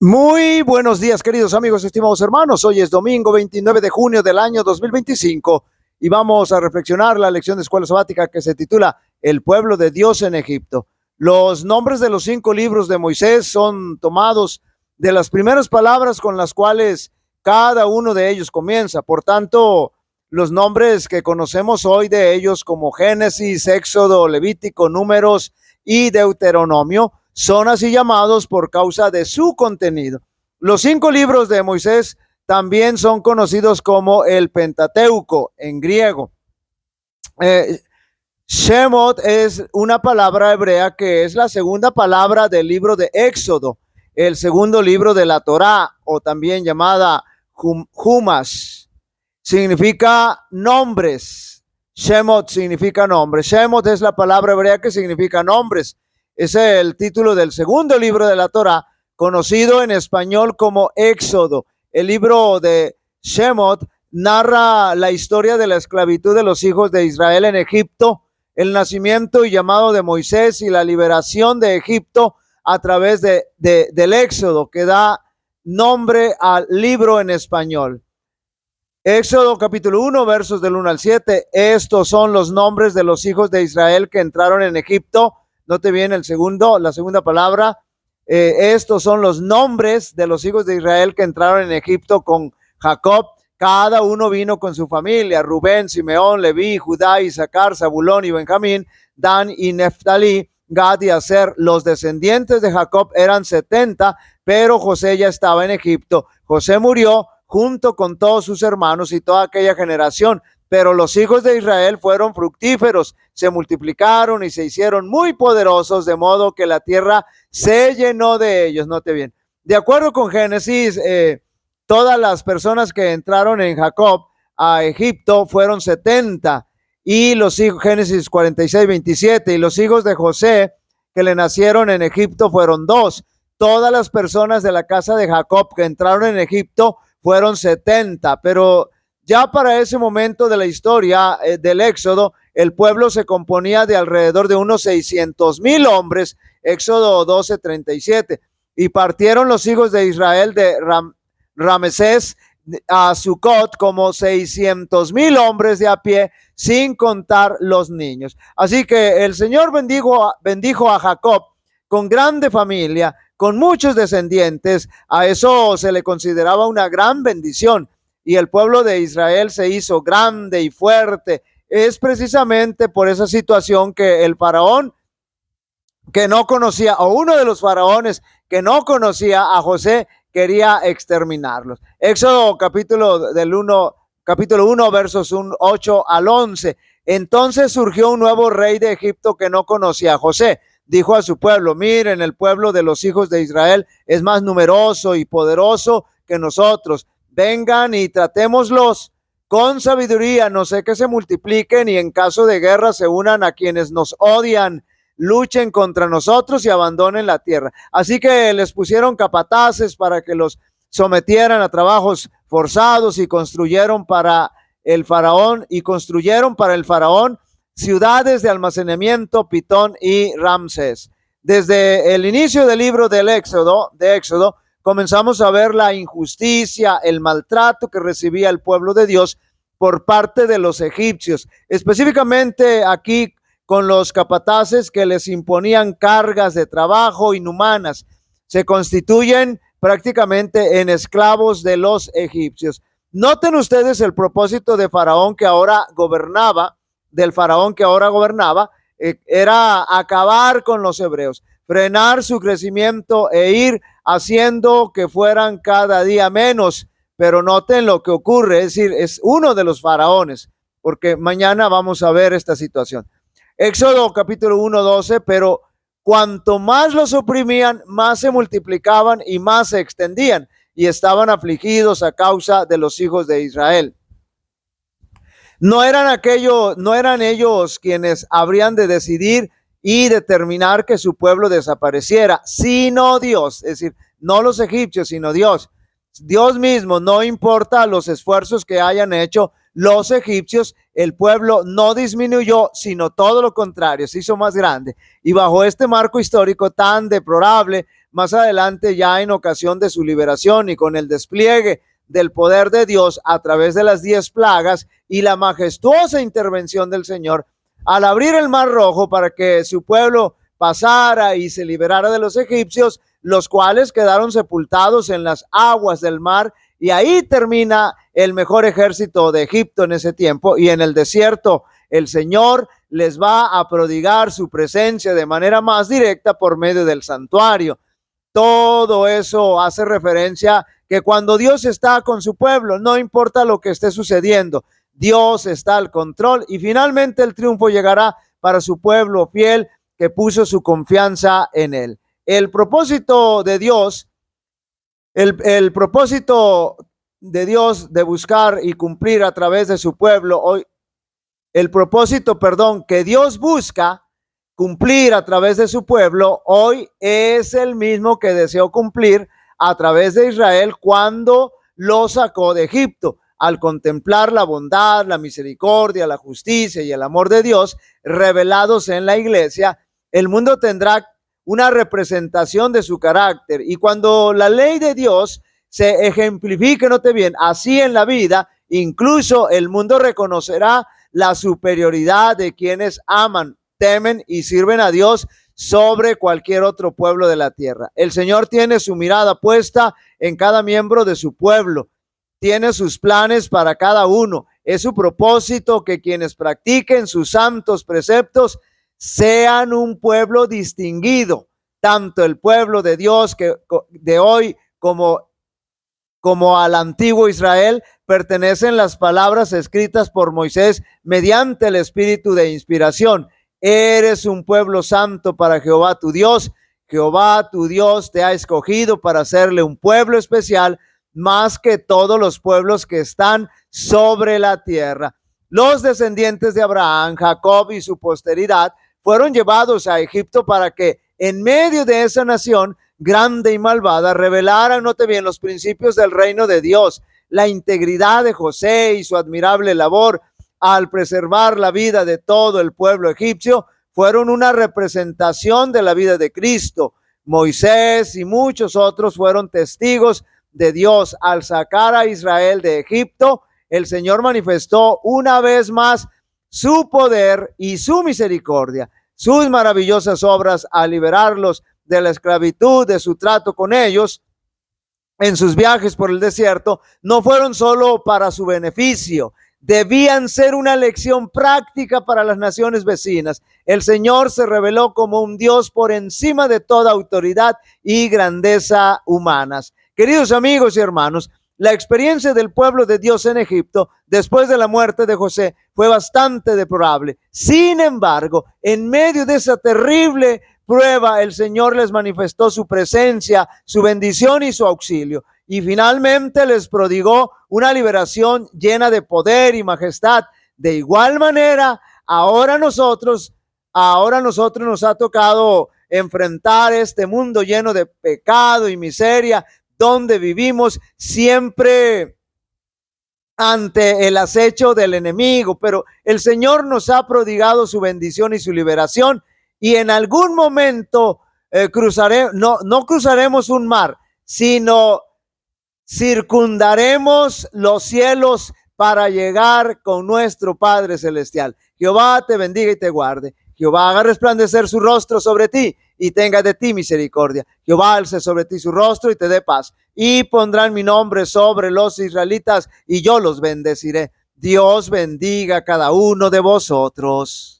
Muy buenos días, queridos amigos, estimados hermanos. Hoy es domingo 29 de junio del año 2025 y vamos a reflexionar la lección de escuela sabática que se titula El pueblo de Dios en Egipto. Los nombres de los 5 libros de Moisés son tomados de las primeras palabras con las cuales cada uno de ellos comienza. Por tanto, los nombres que conocemos hoy de ellos como Génesis, Éxodo, Levítico, Números y Deuteronomio son así llamados por causa de su contenido. Los 5 libros de Moisés también son conocidos como el Pentateuco en griego. Shemot es una palabra hebrea que es la segunda palabra del libro de Éxodo, el segundo libro de la Torá, o también llamada Humash. Significa nombres. Shemot significa nombres. Shemot es la palabra hebrea que significa nombres. Es el título del segundo libro de la Torá, conocido en español como Éxodo. El libro de Shemot narra la historia de la esclavitud de los hijos de Israel en Egipto, el nacimiento y llamado de Moisés y la liberación de Egipto a través del Éxodo, que da nombre al libro en español. Éxodo capítulo 1, versos del 1 al 7. Estos son los nombres de los hijos de Israel que entraron en Egipto. Note bien la segunda palabra. Estos son los nombres de los hijos de Israel que entraron en Egipto con Jacob. Cada uno vino con su familia: Rubén, Simeón, Leví, Judá, Isaacar, Zabulón y Benjamín, Dan y Neftalí, Gad y Aser. Los descendientes de Jacob eran 70, pero José ya estaba en Egipto. José murió junto con todos sus hermanos y toda aquella generación. Pero los hijos de Israel fueron fructíferos, se multiplicaron y se hicieron muy poderosos, de modo que la tierra se llenó de ellos. Note bien. De acuerdo con Génesis, todas las personas que entraron en Jacob a Egipto fueron 70. Y los hijos, Génesis 46, 27, y los hijos de José que le nacieron en Egipto fueron 2. Todas las personas de la casa de Jacob que entraron en Egipto fueron 70, pero ya para ese momento de la historia del Éxodo, el pueblo se componía de alrededor de unos 600,000 hombres. Éxodo 12, 37. Y partieron los hijos de Israel de Ramesés a Sucot como 600,000 hombres de a pie, sin contar los niños. Así que el Señor bendijo a Jacob con grande familia, con muchos descendientes. A eso se le consideraba una gran bendición. Y el pueblo de Israel se hizo grande y fuerte. Es precisamente por esa situación que el faraón, que no conocía, o uno de los faraones que no conocía a José, quería exterminarlos. Éxodo capítulo 1, versos 8 al 11. Entonces surgió un nuevo rey de Egipto que no conocía a José. Dijo a su pueblo: miren, el pueblo de los hijos de Israel es más numeroso y poderoso que nosotros. Vengan y tratémoslos con sabiduría, no sé que se multipliquen y en caso de guerra se unan a quienes nos odian, luchen contra nosotros y abandonen la tierra. Así que les pusieron capataces para que los sometieran a trabajos forzados y construyeron para el faraón ciudades de almacenamiento, Pitón y Ramsés. Desde el inicio del libro del Éxodo, comenzamos a ver la injusticia, el maltrato que recibía el pueblo de Dios por parte de los egipcios, específicamente aquí con los capataces que les imponían cargas de trabajo inhumanas. Se constituyen prácticamente en esclavos de los egipcios. Noten ustedes el propósito de Faraón que ahora gobernaba, era acabar con los hebreos, frenar su crecimiento e ir haciendo que fueran cada día menos. Pero noten lo que ocurre, es decir, es uno de los faraones, porque mañana vamos a ver esta situación. Éxodo capítulo 1, 12, pero cuanto más los oprimían, más se multiplicaban y más se extendían, y estaban afligidos a causa de los hijos de Israel. No eran ellos quienes habrían de decidir y determinar que su pueblo desapareciera, sino Dios. Es decir, no los egipcios, sino Dios. Dios mismo, no importa los esfuerzos que hayan hecho los egipcios, el pueblo no disminuyó, sino todo lo contrario, se hizo más grande. Y bajo este marco histórico tan deplorable, más adelante ya en ocasión de su liberación y con el despliegue del poder de Dios a través de las 10 plagas y la majestuosa intervención del Señor, al abrir el Mar Rojo para que su pueblo pasara y se liberara de los egipcios, los cuales quedaron sepultados en las aguas del mar, y ahí termina el mejor ejército de Egipto en ese tiempo. Y en el desierto el Señor les va a prodigar su presencia de manera más directa por medio del santuario. Todo eso hace referencia que cuando Dios está con su pueblo, no importa lo que esté sucediendo, Dios está al control, y finalmente el triunfo llegará para su pueblo fiel que puso su confianza en él. El propósito de Dios, el propósito de Dios de buscar y cumplir a través de su pueblo, hoy, el propósito, que Dios busca cumplir a través de su pueblo, hoy es el mismo que deseó cumplir a través de Israel cuando lo sacó de Egipto. Al contemplar la bondad, la misericordia, la justicia y el amor de Dios revelados en la iglesia, el mundo tendrá una representación de su carácter. Y cuando la ley de Dios se ejemplifique, note bien, así en la vida, incluso el mundo reconocerá la superioridad de quienes aman, temen y sirven a Dios sobre cualquier otro pueblo de la tierra. El Señor tiene su mirada puesta en cada miembro de su pueblo. Tiene sus planes para cada uno. Es su propósito que quienes practiquen sus santos preceptos sean un pueblo distinguido, tanto el pueblo de Dios que de hoy como al antiguo Israel, pertenecen las palabras escritas por Moisés mediante el espíritu de inspiración. Eres un pueblo santo para Jehová tu Dios. Jehová tu Dios te ha escogido para hacerle un pueblo especial, más que todos los pueblos que están sobre la tierra. Los descendientes de Abraham, Jacob y su posteridad fueron llevados a Egipto para que en medio de esa nación grande y malvada revelaran, note bien, los principios del reino de Dios. La integridad de José y su admirable labor al preservar la vida de todo el pueblo egipcio fueron una representación de la vida de Cristo. Moisés y muchos otros fueron testigos de Dios. Al sacar a Israel de Egipto, el Señor manifestó una vez más su poder y su misericordia, sus maravillosas obras al liberarlos de la esclavitud, de su trato con ellos en sus viajes por el desierto, no fueron solo para su beneficio, debían ser una lección práctica para las naciones vecinas. El Señor se reveló como un Dios por encima de toda autoridad y grandeza humanas. Queridos amigos y hermanos, la experiencia del pueblo de Dios en Egipto después de la muerte de José fue bastante deplorable. Sin embargo, en medio de esa terrible prueba, el Señor les manifestó su presencia, su bendición y su auxilio. Y finalmente les prodigó una liberación llena de poder y majestad. De igual manera, ahora nosotros nos ha tocado enfrentar este mundo lleno de pecado y miseria, donde vivimos siempre ante el acecho del enemigo, pero el Señor nos ha prodigado su bendición y su liberación, y en algún momento no cruzaremos un mar, sino circundaremos los cielos para llegar con nuestro Padre Celestial. Jehová te bendiga y te guarde. Jehová haga resplandecer su rostro sobre ti y tenga de ti misericordia. Jehová alce sobre ti su rostro y te dé paz. Y pondrán mi nombre sobre los israelitas y yo los bendeciré. Dios bendiga a cada uno de vosotros.